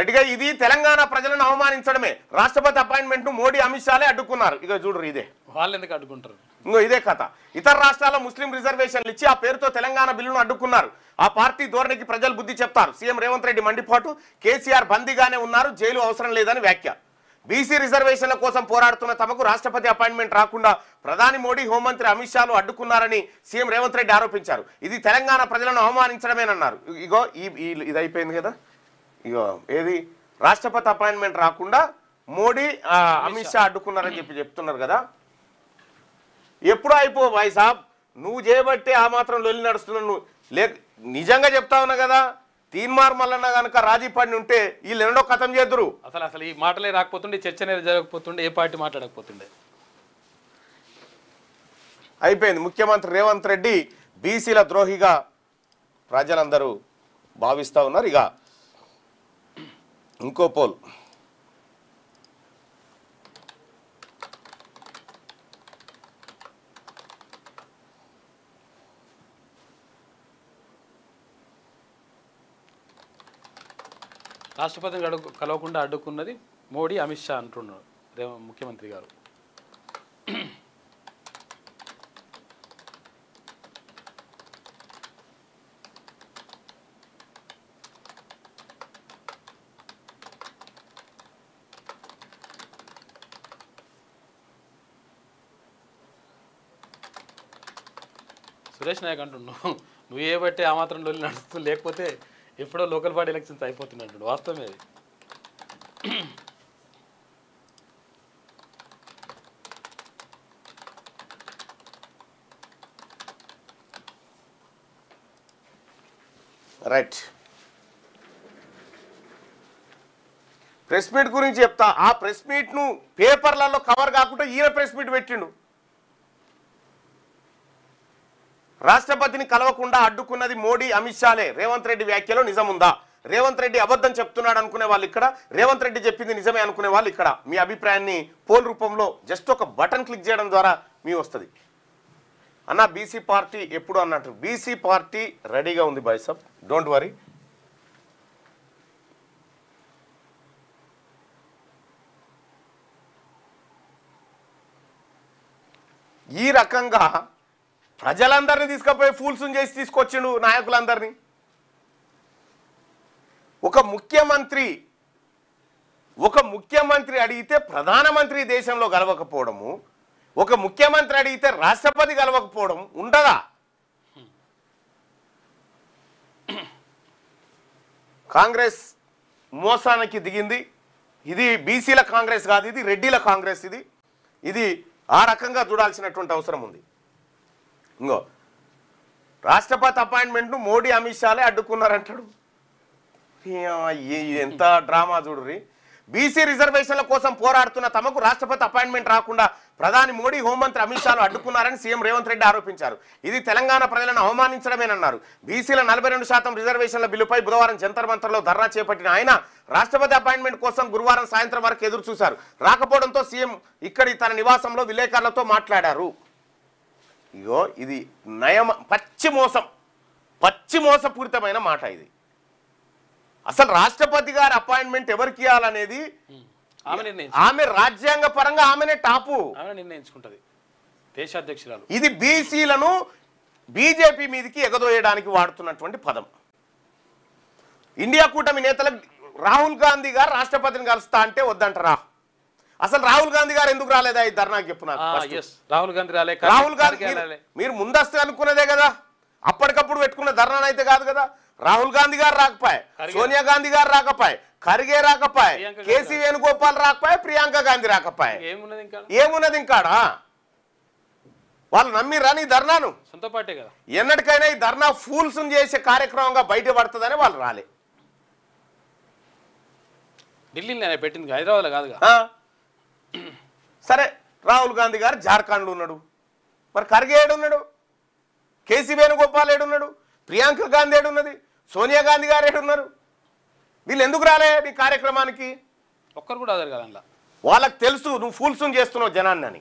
రైట్గా ఇది తెలంగాణ ప్రజలను అవమానించడమే. రాష్ట్రపతి అపాయింట్మెంట్ ను మోడీ అమిత్ షాలే అడ్డుకున్నారు. ఇక చూడరు ఇదే వాళ్ళు ఎందుకు అడ్డుకుంటారు? ఇంకో ఇదే కథ. ఇతర రాష్ట్రాల ముస్లిం రిజర్వేషన్లు ఇచ్చి ఆ పేరుతో తెలంగాణ బిల్లును అడ్డుకున్నారు. ఆ పార్టీ ధోరణికి ప్రజలు బుద్ధి చెప్తారు. సీఎం రేవంత్ రెడ్డి మండిపాటు. కేసీఆర్ బందీగానే ఉన్నారు, జైలు అవసరం లేదని వ్యాఖ్య. బీసీ రిజర్వేషన్ల కోసం పోరాడుతున్న తమకు రాష్ట్రపతి అపాయింట్మెంట్ రాకుండా ప్రధాని మోడీ, హోంమంత్రి అమిత్ షాలు అడ్డుకున్నారని సీఎం రేవంత్ రెడ్డి ఆరోపించారు. ఇది తెలంగాణ ప్రజలను అవమానించడమేనన్నారు. ఇగో ఇది అయిపోయింది కదా. ఇగో ఏది రాష్ట్రపతి అపాయింట్మెంట్ రాకుండా మోడీ అమిత్ షా అడ్డుకున్నారని చెప్తున్నారు కదా. ఎప్పుడూ అయిపో భాయ్ సాబ్, నువ్వు చేయబట్టే ఆ మాత్రం లొల్లి నడుస్తున్నావు. నువ్వు నిజంగా చెప్తా ఉన్నా కదా. తీన్మార్ మల్లన్న కనుక రాజీ పడి ఉంటే వీళ్ళు రెండో కథం చేద్దరు. అసలు ఈ మాటలే రాకపోతుండే, చర్చ అనేది జరగకపోతుండే, ఏ పార్టీ మాట్లాడకపోతుండే. అయిపోయింది. ముఖ్యమంత్రి రేవంత్ రెడ్డి బీసీల ద్రోహిగా ప్రజలందరూ భావిస్తూ ఉన్నారు. ఇక ఇంకో పోల్ రాష్ట్రపతిని కలవకుండా అడ్డుకున్నది మోడీ, అమిత్ షా అంటున్నారు ముఖ్యమంత్రి గారు. సురేష్ నాయక్ అంటున్నావు, నువ్వు ఏ బట్టి ఆ మాత్రం డొల్లి నడుస్తుంది, లేకపోతే ఎప్పుడో లోకల్ బాడీ ఎలక్షన్స్ అయిపోతున్నట్టు. వాస్తవమే అది. రైట్. ప్రెస్ మీట్ గురించి చెప్తా. ఆ ప్రెస్ మీట్ను పేపర్లలో కవర్ కాకుండా ఈయన ప్రెస్ మీట్ పెట్టిండు. రాష్ట్రపతిని కలవకుండా అడ్డుకున్నది మోడీ, అమిత్ షాలే. రేవంత్ రెడ్డి వ్యాఖ్యలో నిజముందా? రేవంత్ రెడ్డి అబద్ధం చెప్తున్నాడు అనుకునే వాళ్ళు ఇక్కడ, రేవంత్ రెడ్డి చెప్పింది నిజమే అనుకునే వాళ్ళు ఇక్కడ. మీ అభిప్రాయాన్ని పోల్ రూపంలో జస్ట్ ఒక బటన్ క్లిక్ చేయడం ద్వారా మీ వస్తుంది. అన్న బీసీ పార్టీ ఎప్పుడు అన్నట్టు బీసీ పార్టీ రెడీగా ఉంది బాయ్ సాబ్, డోంట్ వరీ. ఈ రకంగా ప్రజలందరినీ తీసుకుపోయి ఫూల్స్ చేసి తీసుకొచ్చిండు నాయకులందరినీ. ఒక ముఖ్యమంత్రి అడిగితే ప్రధానమంత్రి దేశంలో గెలవకపోవడము, ఒక ముఖ్యమంత్రి అడిగితే రాష్ట్రపతి గెలవకపోవడం ఉండదా? కాంగ్రెస్ మోసానికి దిగింది. ఇది బీసీల కాంగ్రెస్ కాదు, ఇది రెడ్డిల కాంగ్రెస్. ఇది ఆ రకంగా చూడాల్సినటువంటి అవసరం ఉంది. ఇంకో రాష్ట్రపతి అపాయింట్మెంట్ను మోడీ, అమిత్ షాలే అడ్డుకున్నారంటాడు. ఎంత డ్రామా చూడుర్రి. బీసీ రిజర్వేషన్ల కోసం పోరాడుతున్న తమకు రాష్ట్రపతి అపాయింట్మెంట్ రాకుండా ప్రధాని మోడీ, హోంమంత్రి అమిత్ షాలు అడ్డుకున్నారని సీఎం రేవంత్ రెడ్డి ఆరోపించారు. ఇది తెలంగాణ ప్రజలను అవమానించడమేనన్నారు. బీసీల 42% రిజర్వేషన్ల బిల్లుపై బుధవారం జంతర్ మంతర్లో ధర్నా చేపట్టిన ఆయన రాష్ట్రపతి అపాయింట్మెంట్ కోసం గురువారం సాయంత్రం వరకు ఎదురు చూశారు. రాకపోవడంతో సీఎం ఇక్కడి తన నివాసంలో విలేకరులతో మాట్లాడారు. ఇగో ఇది పచ్చి మోసపూరితమైన మాట. ఇది అసలు రాష్ట్రపతి గారి అపాయింట్మెంట్ ఎవరికి ఇవ్వాలనేది ఆమె రాజ్యాంగ పరంగా ఆమెనే టాపు నిర్ణయించుకుంటది, దేశాధ్యక్షురాలు. ఇది బీసీలను బీజేపీ మీదకి ఎగదోయడానికి వాడుతున్నటువంటి పదం. ఇండియా కూటమి నేతలకు రాహుల్ గాంధీ గారు రాష్ట్రపతిని కలుస్తా అంటే వద్దంటారా? అసలు రాహుల్ గాంధీ గారు ఎందుకు రాలేదా ఈ ధర్నాకి చెప్పు నాకు. రాహుల్ గాంధీ రాహుల్ గాంధీ మీరు ముందస్తు అనుకున్నదే కదా, అప్పటికప్పుడు పెట్టుకున్న ధర్నా అయితే కాదు కదా. రాహుల్ గాంధీ గారు రాకపోయే, సోనియా గాంధీ గారు రాకపోయే, ఖర్గే రాకపోయే, కేసీ వేణుగోపాల్ రాకపోయే, ప్రియాంక గాంధీ రాకపోయే. ఏమున్నది ఇంకాడా? వాళ్ళు నమ్మిరా నీ ధర్నాను? సొంత పార్టీ కదా. ఎన్నటికైనా ఈ ధర్నా ఫూల్స్ చేసే కార్యక్రమంగా బయటపడుతుందని వాళ్ళు రాలే. ఢిల్లీలో పెట్టింది, హైదరాబాద్లో కాదుగా. సరే, రాహుల్ గాంధీ గారు జార్ఖండ్లో ఉన్నాడు, మరి ఖర్గే ఏడున్నాడు, కేసీ వేణుగోపాల్ ఏడున్నాడు, ప్రియాంక గాంధీ ఏడున్నది, సోనియా గాంధీ గారు ఏడున్నారు? వీళ్ళు ఎందుకు రాలే నీ కార్యక్రమానికి? ఒక్కరు కూడా అదరు కదా. వాళ్ళకి తెలుసు నువ్వు ఫూల్స్ చేస్తున్నావు జనాన్ని అని.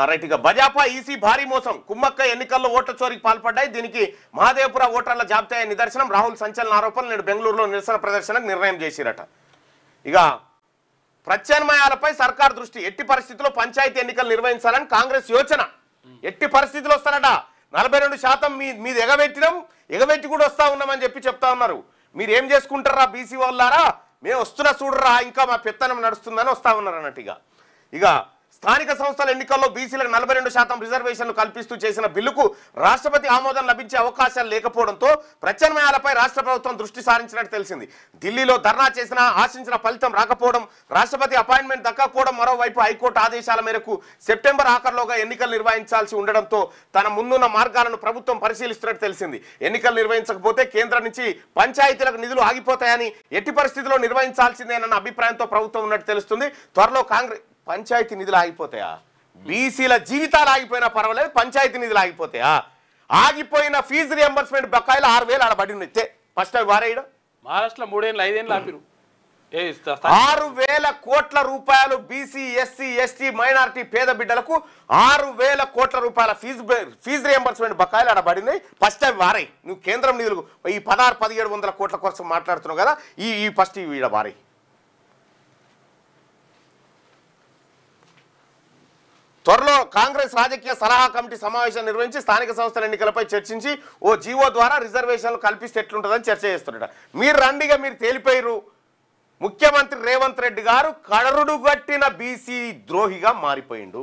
రైట్. ఇక భాజపా ఈసీ భారీ మోసం, కుమ్మక్క ఎన్నికల్లో ఓట్ల చోరీకి పాల్పడ్డాయి. దీనికి మహాదేవపుర ఓటర్ల జాబితా నిదర్శనం. రాహుల్ సంచలన ఆరోపణలు. నేడు బెంగళూరులో నిరసన ప్రదర్శనకు నిర్ణయం చేసిరట. ఇక ప్రత్యామ్నాయాలపై సర్కార్ దృష్టి. ఎట్టి పరిస్థితుల్లో పంచాయతీ ఎన్నికలు నిర్వహించాలని కాంగ్రెస్ యోచన. ఎట్టి పరిస్థితులు వస్తారట. 42% మీది ఎగబెట్టి కూడా వస్తా ఉన్నామని చెప్తా ఉన్నారు. మీరు ఏం చేసుకుంటారా బీసీ వాళ్ళారా, మేము వస్తున్నా చూడరా, ఇంకా మా పెత్తనం నడుస్తుందని వస్తా ఉన్నారు అన్నట్టుగా. ఇక స్థానిక సంస్థల ఎన్నికల్లో బీసీలకు 42% రిజర్వేషన్లు కల్పిస్తూ చేసిన బిల్లుకు రాష్ట్రపతి ఆమోదం లభించే అవకాశాలు లేకపోవడంతో ప్రత్యామ్నాయాలపై రాష్ట్ర ప్రభుత్వం దృష్టి సారించినట్టు తెలిసింది. ఢిల్లీలో ధర్నా చేసినా ఆశించిన ఫలితం రాకపోవడం, రాష్ట్రపతి అపాయింట్మెంట్ దక్కకపోవడం, మరోవైపు హైకోర్టు ఆదేశాల మేరకు సెప్టెంబర్ ఆఖరులోగా ఎన్నికలు నిర్వహించాల్సి ఉండడంతో తన ముందున్న మార్గాలను ప్రభుత్వం పరిశీలిస్తున్నట్టు తెలిసింది. ఎన్నికలు నిర్వహించకపోతే కేంద్రం నుంచి పంచాయతీలకు నిధులు ఆగిపోతాయని, ఎట్టి పరిస్థితుల్లో నిర్వహించాల్సిందేనన్న అభిప్రాయంతో ప్రభుత్వం ఉన్నట్టు తెలుస్తుంది. త్వరలో కాంగ్రెస్ పంచాయతీ నిధులు ఆగిపోతాయా? బీసీల జీవితాలు ఆగిపోయినా పర్వాలేదు, పంచాయతీ నిధులు ఆగిపోతాయా? ఆగిపోయిన ఫీజు రియంబర్స్మెంట్ బకాయిలు 6,000 ఆడబడి ఇస్తే ఫస్ట్ అవి వారేయడం. మహారాష్ట్రలో 3 ఏళ్ళు 5 ఏళ్ళు ఆపిరు. 6,000 కోట్ల రూపాయలు బీసీ, ఎస్సీ, ఎస్టీ, మైనారిటీ పేద బిడ్డలకు 6,000 కోట్ల రూపాయల ఫీజు రియంబర్స్మెంట్ బకాయిలు ఆడబడినాయి. ఫస్ట్ అవి వారాయి. నువ్వు కేంద్రం నిధులు ఈ 16,000-1700 కోట్ల కోసం మాట్లాడుతున్నావు కదా, ఈ ఫస్ట్ ఇవి వారాయి. త్వరలో కాంగ్రెస్ రాజకీయ సలహా కమిటీ సమావేశం నిర్వహించి స్థానిక సంస్థల ఎన్నికలపై చర్చించి ఓ జీవో ద్వారా రిజర్వేషన్లు కల్పిస్తే ఎట్లుంటుందని చర్చ చేస్తున్నాడు. మీరు రండిగా, మీరు తేలిపోయారు. ముఖ్యమంత్రి రేవంత్ రెడ్డి గారు కడరుడు గట్టిన బీసీ ద్రోహిగా మారిపోయిండు.